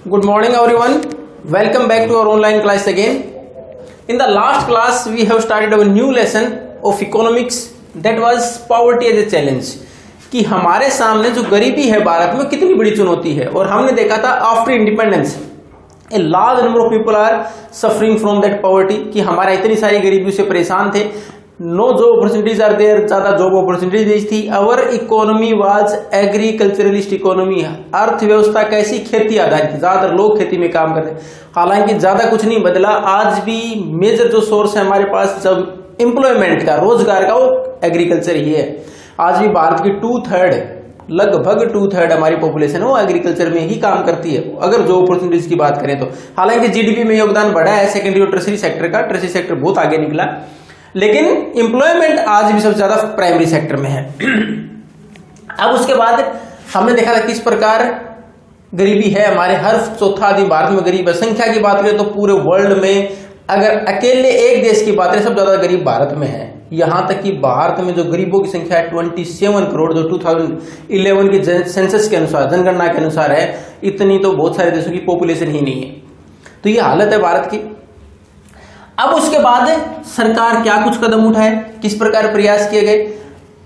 Good morning everyone. Welcome back to our online class again. In the last class we have started our new lesson of economics that was poverty as a challenge. कि हमारे सामने जो गरीबी है भारत में कितनी बड़ी चुनौती है और हमने देखा था after independence a large number of people are suffering from that poverty कि हमारा इतनी सारी गरीबी से परेशान थे. No job opportunities are there, ज्यादा जॉब अपॉर्चुनिटीज थी. Our economy was agriculturalist economy. अर्थव्यवस्था कैसी? खेती आधारित. ज्यादातर लोग खेती में काम करते. हालांकि ज्यादा कुछ नहीं बदला. आज भी मेजर जो सोर्स है हमारे पास जब एम्प्लॉयमेंट का, रोजगार का, वो एग्रीकल्चर ही है. आज भी भारत की लगभग टू थर्ड हमारी पॉपुलेशन है वो एग्रीकल्चर में ही काम करती है, अगर जो अपॉर्चुनिटीज की बात करें तो. हालांकि जीडीपी में योगदान बढ़ा है सेकेंडरी और टर्सरी सेक्टर का. टर्सरी सेक्टर बहुत आगे निकला, लेकिन एम्प्लॉयमेंट आज भी सबसे ज्यादा प्राइमरी सेक्टर में है. अब उसके बाद हमने देखा था किस प्रकार गरीबी है. हमारे हर चौथा आदमी भारत में गरीब है. संख्या की बात करें तो पूरे वर्ल्ड में अगर अकेले एक देश की बात करें सबसे ज्यादा गरीब भारत में है. यहां तक कि भारत में जो गरीबों की संख्या है 27 करोड़, जो 2011 की सेंसस के अनुसार, जनगणना के अनुसार है. इतनी तो बहुत सारे देशों की पॉपुलेशन ही नहीं है. तो ये हालत है भारत की. अब उसके बाद सरकार क्या कुछ कदम उठाए, किस प्रकार प्रयास किए गए.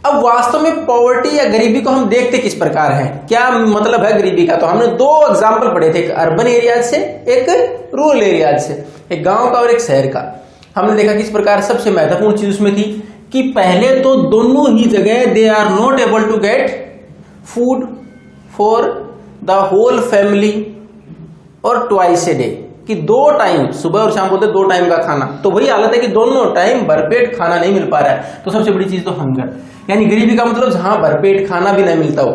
अब वास्तव में पॉवर्टी या गरीबी को हम देखते किस प्रकार है, क्या मतलब है गरीबी का. तो हमने दो एग्जाम्पल पढ़े थे, एक अर्बन एरियाज से, एक रूरल एरियाज से, एक गांव का और एक शहर का. हमने देखा किस प्रकार सबसे महत्वपूर्ण चीज उसमें थी कि पहले तो दोनों ही जगह they are not able to get food for the whole family और ट्वाइस ए डे, कि 2 टाइम सुबह और शाम बोलते 2 टाइम का खाना. तो वही हालत है कि दोनों टाइम भरपेट खाना नहीं मिल पा रहा है. तो सबसे बड़ी चीज तो हंगर, यानी गरीबी का मतलब जहां भरपेट खाना भी नहीं मिलता हो.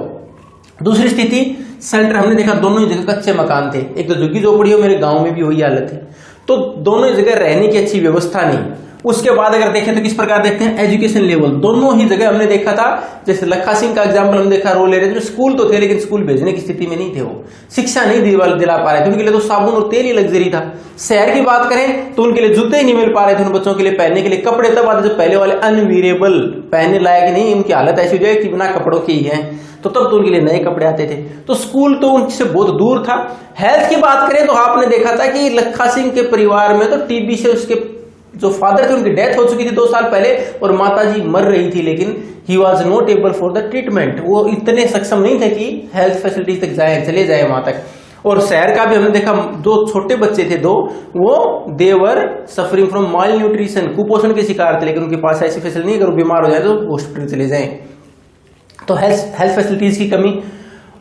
दूसरी स्थिति सेंटर, हमने देखा दोनों ही जगह कच्चे मकान थे. एक तो झुग्गी झोपड़ी हो, मेरे गांव में भी वही हालत है. तो दोनों ही जगह रहने की अच्छी व्यवस्था नहीं. उसके बाद अगर देखें तो किस प्रकार देखते हैं एजुकेशन लेवल, दोनों ही जगह हमने देखा था. जैसे लखा सिंह का एग्जांपल हमने देखा, रूरल एरिया में स्कूल तो थे लेकिन स्कूल भेजने की स्थिति में नहीं थे, वो शिक्षा नहीं दिला पा रहे थे. उनके लिए तो साबुन और तेल ही लग्जरी था. शहर की बात करें तो उनके लिए जूते ही नहीं मिल पा रहे थे उन बच्चों के लिए पहनने के लिए. कपड़े तब आते जब पहले वाले अनवीरेबल, पहनने लायक नहीं, उनकी हालत ऐसी हो जाए कि बिना कपड़ों की ही है. तो तब तो उनके लिए नए कपड़े आते थे. तो स्कूल तो उनसे बहुत दूर था. हेल्थ की बात करें तो आपने देखा था कि लखा सिंह के परिवार में तो टीबी से उसके जो फादर थे उनकी डेथ हो चुकी थी 2 साल पहले और माताजी मर रही थी, लेकिन he was not able for the treatment. वो इतने सक्षम नहीं थे कि हेल्थ फैसिलिटीज तक चले जाए वहां तक. और शहर का भी हमने देखा, जो छोटे बच्चे थे 2, वो देवर सफरिंग फ्रॉम माल न्यूट्रिशन, कुपोषण के शिकार थे, लेकिन उनके पास ऐसी फैसिलिटी नहीं, अगर वो बीमार हो जाए तो हॉस्पिटल चले जाए. तो हेल्थ फैसिलिटीज की कमी.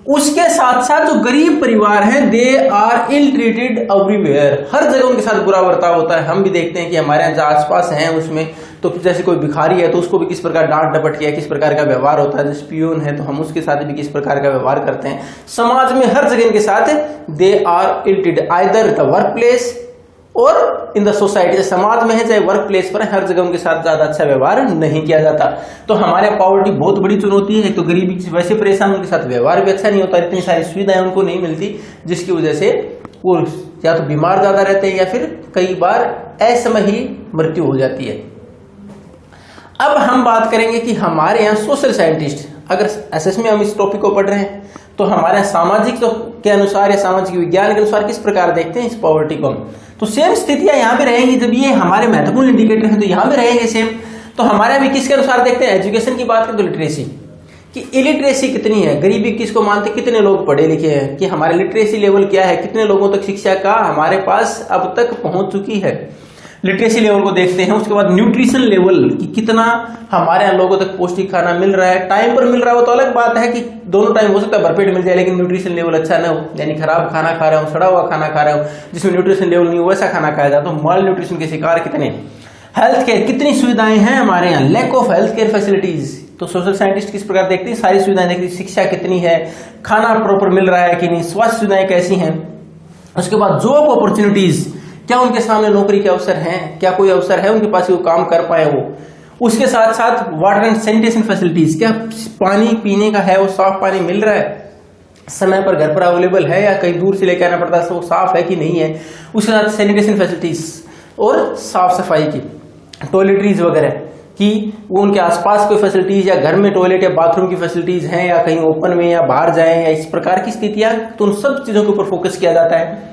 उसके साथ साथ जो गरीब परिवार हैं they are ill treated everywhere, हर जगह उनके साथ बुरा बर्ताव होता है. हम भी देखते हैं कि हमारे यहाँ जो आसपास हैं उसमें तो जैसे कोई भिखारी है तो उसको भी किस प्रकार डांट डपट किया, किस प्रकार का व्यवहार होता है. जैसे पियून है तो हम उसके साथ भी किस प्रकार का व्यवहार करते हैं. समाज में हर जगह इनके साथ they are ill treated, either the work place और इन द सोसाइटी. समाज में है चाहे वर्क प्लेस पर है, हर जगह उनके साथ ज्यादा अच्छा व्यवहार नहीं किया जाता. तो हमारे पॉवर्टी बहुत बड़ी चुनौती है. तो गरीबी से वैसे परेशान, उनके साथ व्यवहार भी अच्छा नहीं होता, इतनी सारी सुविधाएं उनको नहीं मिलती, जिसकी वजह से वो या तो बीमार ज्यादा रहते हैं या फिर कई बार असमय ही मृत्यु हो जाती है. अब हम बात करेंगे कि हमारे यहाँ सोशल साइंटिस्ट, अगर एसएस में हम इस टॉपिक को पढ़ रहे हैं तो हमारे सामाजिक के अनुसार या सामाजिक विज्ञान के अनुसार किस प्रकार देखते हैं इस पॉवर्टी को. तो सेम स्थितियां यहाँ पे रहेंगी. जब ये हमारे महत्वपूर्ण इंडिकेटर हैं तो यहाँ पे रहेंगे सेम. तो हमारे अभी किसके अनुसार देखते हैं, एजुकेशन की बात करें तो लिटरेसी, कि इलिटरेसी कितनी है, गरीबी किसको मानते, कितने लोग पढ़े लिखे हैं, कि हमारे लिटरेसी लेवल क्या है, कितने लोगों तक शिक्षा का हमारे पास अब तक पहुंच चुकी है. लिटरेसी लेवल को देखते हैं. उसके बाद न्यूट्रिशन लेवल, कि कितना हमारे यहाँ लोगों तक पौष्टिक खाना मिल रहा है, टाइम पर मिल रहा है. वो तो अलग बात है कि दोनों टाइम हो सकता है भरपेट मिल जाए लेकिन न्यूट्रिशन लेवल अच्छा ना हो, यानी खराब खाना खा रहा हूँ, सड़ा हुआ खाना खा रहा हूँ जिसमें न्यूट्रिशन लेवल नहीं हो वैसा खाना खाया जाता. तो माल न्यूट्रिशन के शिकार कितने. हेल्थ केयर, कितनी सुविधाएं हैं हमारे यहाँ, lack of health care facilities. तो सोशल साइंटिस्ट किस प्रकार देखते हैं, सारी सुविधाएं देखती हैं. शिक्षा कितनी है, खाना प्रॉपर मिल रहा है कि नहीं, स्वास्थ्य सुविधाएं कैसी हैं. उसके बाद जॉब अपॉर्चुनिटीज, क्या उनके सामने नौकरी के अवसर हैं, क्या कोई अवसर है उनके पास वो काम कर पाए वो. उसके साथ साथ वाटर एंड सैनिटेशन फैसिलिटीज, क्या पानी पीने का है वो साफ पानी मिल रहा है, समय पर घर पर अवेलेबल है या कहीं दूर से लेकर आना पड़ता है, वो साफ है कि नहीं है. उसके साथ सैनिटेशन फैसिलिटीज और साफ सफाई की, टॉयलेटरीज वगैरह. कि वो उनके आसपास कोई फैसिलिटीज या घर में टॉयलेट या बाथरूम की फैसिलिटीज हैं या कहीं ओपन में या बाहर जाएं या इस प्रकार की स्थितियां, तो उन सब चीजों के ऊपर फोकस किया जाता है।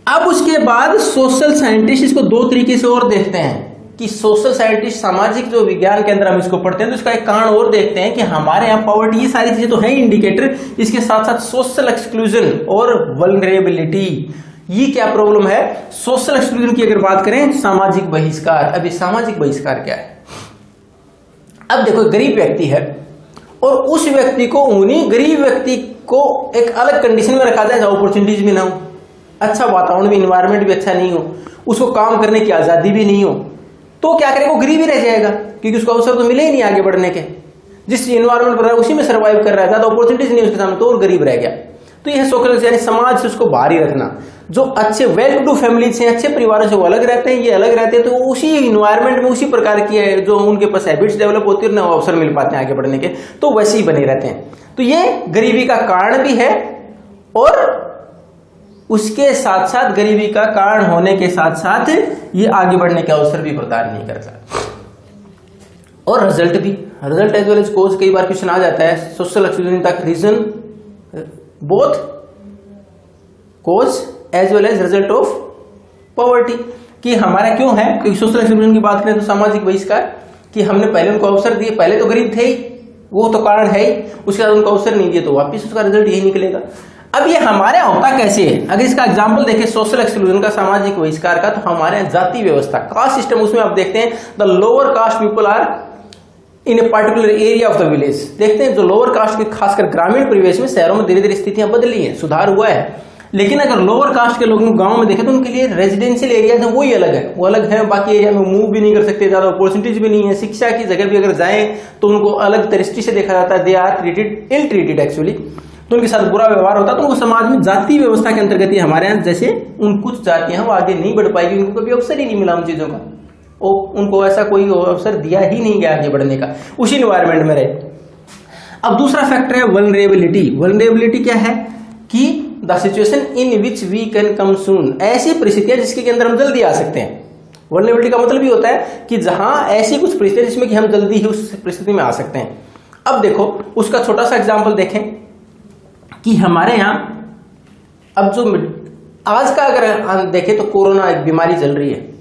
अब उसके बाद सोशल साइंटिस्ट इसको दो तरीके से और देखते हैं कि सोशल साइंटिस्ट, सामाजिक जो विज्ञान के अंदर हम इसको पढ़ते हैं, तो इसका एक कारण और देखते हैं कि हमारे यहाँ पॉवर्टी, ये सारी चीजें तो है इंडिकेटर, इसके साथ साथ सोशल एक्सक्लूजन और वल्नरेबिलिटी, ये क्या प्रॉब्लम है। सोशल एक्सक्लूजन की अगर बात करें, सामाजिक बहिष्कार। अभी सामाजिक बहिष्कार क्या है? अब देखो, गरीब व्यक्ति है और उस व्यक्ति को, उन्हीं गरीब व्यक्ति को एक अलग कंडीशन में रखा जाए जहां अपॉर्चुनिटीज भी ना हो, अच्छा वातावरण भी, इन्वायरमेंट भी अच्छा नहीं हो, उसको काम करने की आजादी भी नहीं हो, तो क्या करेगा? वो गरीब ही रह जाएगा, क्योंकि उसको अवसर तो मिले ही नहीं आगे बढ़ने के। जिस इन्वायरमेंट पर उसी में सर्वाइव कर रहा था, तो अपॉर्चुनिटीज नहीं उसके सामने, तो और गरीब रह गया। तो यह सोशल, यानी समाज से उसको बाहर ही रखना। जो अच्छे वेल टू डू फैमिलीज हैं, अच्छे परिवारों से वो अलग रहते हैं, ये अलग रहते हैं, तो उसी इन्वायरमेंट में उसी प्रकार की है जो उनके पास हैबिट्स डेवलप होती है, ना अवसर मिल पाते हैं आगे बढ़ने के, तो वैसे ही बने रहते हैं। तो ये गरीबी का कारण भी है और उसके साथ साथ, गरीबी का कारण होने के साथ साथ, ये आगे बढ़ने के अवसर भी प्रदान नहीं करता। और रिजल्ट भी, result as well as cause, कई बार क्वेश्चन आ जाता है सोशल एक्सक्लूजन तक, reason both cause as well as result of poverty, कि हमारा क्यों है। क्योंकि सोशल एक्सक्लूजन की बात करें तो सामाजिक बहिष्कार, कि हमने पहले उनको अवसर दिए, पहले तो गरीब थे ही, वो तो कारण है ही, उसके बाद उनको अवसर नहीं दिए, तो वापिस उसका रिजल्ट यही निकलेगा। अब ये हमारे यहाँ होता कैसे है? अगर इसका एग्जाम्पल देखें सोशल एक्सक्लूजन का, सामाजिक बहिष्कार का, तो हमारे यहाँ जाति व्यवस्था, कास्ट सिस्टम, उसमें आप देखते हैं the lower caste people are in a particular area of the village. देखते हैं जो लोअर कास्ट के, खासकर ग्रामीण परिवेश में, शहरों में धीरे धीरे स्थितियां बदली हैं, सुधार हुआ है, लेकिन अगर लोअर कास्ट के लोगों को गांव में देखें तो उनके लिए रेजिडेंशियल एरिया है वही अलग है, वो अलग है, बाकी एरिया में मूव भी नहीं कर सकते, ज्यादा अपॉर्चुनिटीज भी नहीं है, शिक्षा की जगह भी अगर जाएं तो उनको अलग दृष्टि से देखा जाता है, they are treated, ill treated actually, तो उनके साथ बुरा व्यवहार होता है। तो उनको समाज में जाति व्यवस्था के अंतर्गत ही हमारे यहाँ जैसे उन कुछ जातियां हैं वो आगे नहीं बढ़ पाएगी, उनको कभी अवसर ही नहीं मिला उन चीजों का, उनको ऐसा कोई अवसर दिया ही नहीं गया आगे बढ़ने का, उसी इन्वायरमेंट में रहे। अब दूसरा फैक्टर है वल्नरेबिलिटी। वल्नरेबिलिटी क्या है? कि the situation in which we can come soon, ऐसी परिस्थितियां जिसके अंदर हम जल्दी आ सकते हैं। वल्नरेबिलिटी का मतलब भी होता है कि जहां ऐसी कुछ परिस्थितियां जिसमें कि हम जल्दी ही उस परिस्थिति में आ सकते हैं। अब देखो, उसका छोटा सा एग्जाम्पल देखें कि हमारे यहाँ अब जो आज का अगर देखें तो कोरोना एक बीमारी चल रही है।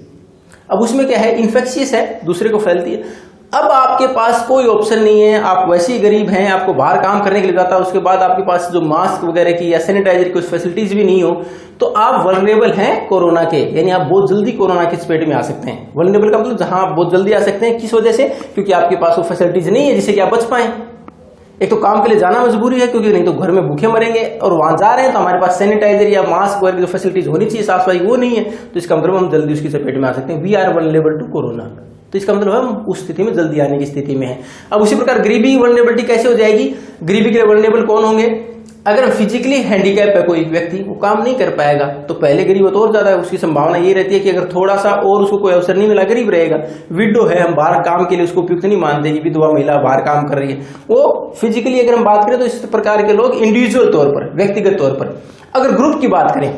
अब उसमें क्या है, इन्फेक्शियस है, दूसरे को फैलती है। अब आपके पास कोई ऑप्शन नहीं है, आप वैसे ही गरीब हैं, आपको बाहर काम करने के लिए जाता है, उसके बाद आपके पास जो मास्क वगैरह की या सैनिटाइजर की कुछ फैसिलिटीज भी नहीं हो, तो आप वल्नरेबल हैं कोरोना के, यानी आप बहुत जल्दी कोरोना की चपेट में आ सकते हैं। वल्नरेबल का मतलब जहां आप बहुत जल्दी आ सकते हैं, किस वजह से? क्योंकि आपके पास वो फैसिलिटीज नहीं है जिससे कि आप बच पाए। एक तो काम के लिए जाना मजबूरी है, क्योंकि नहीं तो घर में भूखे मरेंगे, और वहां जा रहे हैं तो हमारे पास सैनिटाइजर या मास्क वगैरह की जो फैसिलिटीज होनी चाहिए, साफ सफाई, वो नहीं है, तो इसका मतलब हम जल्दी उसकी चपेट में आ सकते हैं। We are vulnerable to corona, तो इसका मतलब हम उस स्थिति में जल्दी आने की स्थिति में है। अब उसी प्रकार गरीबी वल्नरेबिलिटी कैसे हो जाएगी? गरीबी के लिए वल्नरेबल कौन होंगे? अगर फिजिकली हैंडीकैप है कोई व्यक्ति, वो काम नहीं कर पाएगा, तो पहले गरीब तो और ज्यादा है, उसकी संभावना ये रहती है कि अगर थोड़ा सा और उसको कोई अवसर नहीं मिला, गरीब रहेगा। विडो है, हम बाहर काम के लिए उसको उपयुक्त नहीं मानते कि विधवा महिला बाहर काम कर रही है, वो फिजिकली अगर हम बात करें तो इस प्रकार के लोग इंडिविजुअल तौर पर, व्यक्तिगत तौर पर। अगर ग्रुप की बात करें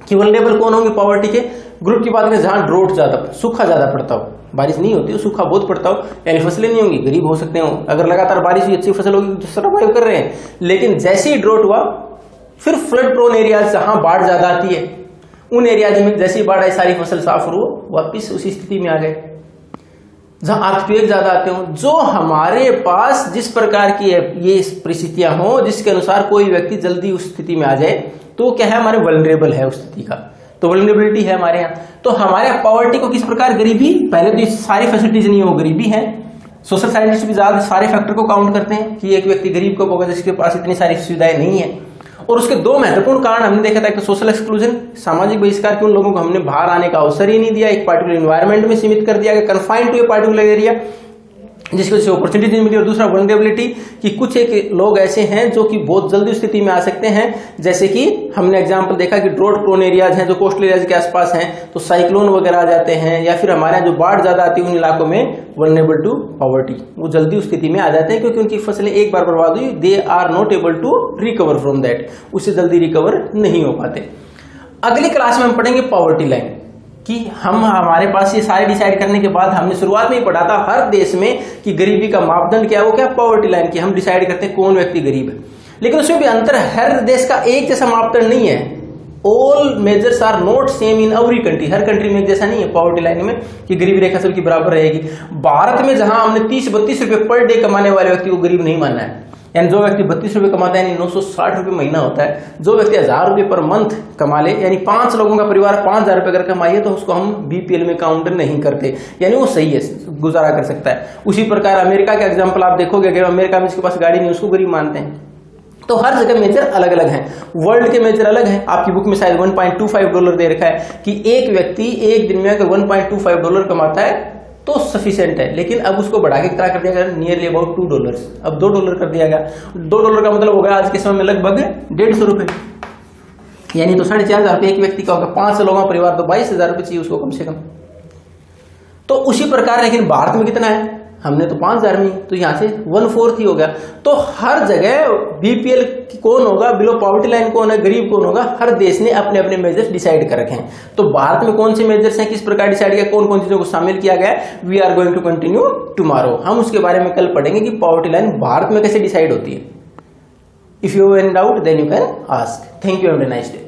कि वल्नरेबल कौन होंगे पॉवर्टी के, ग्रुप की बात करें जहां ड्रोट ज्यादा, सूखा ज्यादा पड़ता हो, बारिश नहीं होती, सूखा बहुत पड़ता हो, यानी फसलें नहीं होंगी, गरीब हो सकते हो। अगर लगातार बारिश हुई, अच्छी फसल होगी, सर्वाइव कर रहे हैं, लेकिन जैसे ही ड्रोट हुआ, फिर फ्लड प्रोन एरियाज जहां बाढ़ ज्यादा आती है, उन एरियाज में जैसी बाढ़ आई, सारी फसल साफ हो, वापिस उसी स्थिति में आ गए। जहां अर्थक्वेक ज्यादा आते हो, जो हमारे पास जिस प्रकार की ये परिस्थितियां हो जिसके अनुसार कोई व्यक्ति जल्दी उस स्थिति में आ जाए, तो क्या है, हमारे वल्नरेबल है उस स्थिति का, तो वल्नरेबिलिटी है हमारे यहाँ। तो हमारे यहाँ पॉवर्टी को किस प्रकार, गरीबी, पहले तो ये सारी फैसिलिटीज नहीं हो, गरीबी है। सोशल साइंटिस्ट भी ज्यादा सारे फैक्टर को काउंट करते हैं कि एक व्यक्ति गरीब कब होगा, जिसके पास इतनी सारी सुविधाएं नहीं है। और उसके दो महत्वपूर्ण कारण हमने देखा था कि सोशल एक्सक्लूजन, सामाजिक बहिष्कार, के उन लोगों को हमने बाहर आने का अवसर ही नहीं दिया, एक पार्टिकुलर एनवायरमेंट में सीमित कर दिया, confined to a particular area, जिसकी वजह से अपॉर्चुनिटी नहीं मिली। और दूसरा वल्नरेबिलिटी, कि कुछ एक लोग ऐसे हैं जो कि बहुत जल्दी स्थिति में आ सकते हैं, जैसे कि हमने एग्जांपल देखा कि ड्रोट प्रोन एरियाज हैं जो कोस्टल एरियाज के आसपास हैं, तो साइक्लोन वगैरह आ जाते हैं, या फिर हमारे यहाँ जो बाढ़ ज्यादा आती है उन इलाकों में वल्नरेबल टू पॉवर्टी, वो जल्दी उस स्थिति में आ जाते हैं, क्योंकि उनकी फसलें एक बार बर्बाद हुई, they are not able to recover from that, उससे जल्दी रिकवर नहीं हो पाते। अगली क्लास में हम पढ़ेंगे पॉवर्टी लाइन, कि हमारे पास ये सारे डिसाइड करने के बाद हमने शुरुआत में ही पढ़ा था हर देश में कि गरीबी का मापदंड क्या है, वो क्या पॉवर्टी लाइन की हम डिसाइड करते हैं कौन व्यक्ति गरीब है। लेकिन उसमें भी अंतर है, हर देश का एक जैसा मापदंड नहीं है। All measures are not same in every country, हर कंट्री में एक जैसा नहीं है पॉवर्टी लाइन में कि गरीबी रेखा सबकी बराबर रहेगी। भारत में जहां हमने 30-32 रुपए पर डे कमाने वाले व्यक्ति को गरीब नहीं मानना है, यानी जो व्यक्ति 32 रुपए कमाता है यानी 960 रुपए महीना होता है, जो व्यक्ति 1000 रुपए पर मंथ कमा ले यानी 5 लोगों का परिवार 5000 रुपए अगर कमाइए तो उसको हम बीपीएल में काउंट नहीं करते, यानी वो सही है, गुजारा कर सकता है। उसी प्रकार अमेरिका के एग्जाम्पल आप देखोगे, अगर अमेरिका में जिसके पास गाड़ी नहीं उसको गरीब मानते हैं। तो हर जगह मेजर अलग अलग हैं, वर्ल्ड के मेजर अलग हैं। आपकी बुक में शायद $1.25 दे रखा है कि एक व्यक्ति एक दिन में अगर $1.25 कमाता है तो सफिशिएंट है, लेकिन अब उसको बढ़ा के कितना कर दिया गया, नियरली अबाउट $2, अब $2 कर दिया गया। $2 का मतलब होगा आज के समय में लगभग 150 रुपए, यानी तो 4500 रुपए एक व्यक्ति का होगा। 5 लोगों का परिवार तो 22,000 रुपए चाहिए उसको कम से कम। तो उसी प्रकार लेकिन भारत में कितना है, हमने तो 5000 में, तो यहां से 1/4 ही हो गया। तो हर जगह बीपीएल कौन होगा, बिलो पॉवर्टी लाइन कौन है, गरीब कौन होगा, हर देश ने अपने अपने मेजर्स डिसाइड कर रखे हैं। तो भारत में कौन से मेजर्स हैं, किस प्रकार डिसाइड किया, कौन कौन चीजों को शामिल किया गया है, we are going to continue tomorrow. हम उसके बारे में कल पढ़ेंगे कि पॉवर्टी लाइन भारत में कैसे डिसाइड होती है। If you have any doubt then you can ask. Thank you and have a nice day.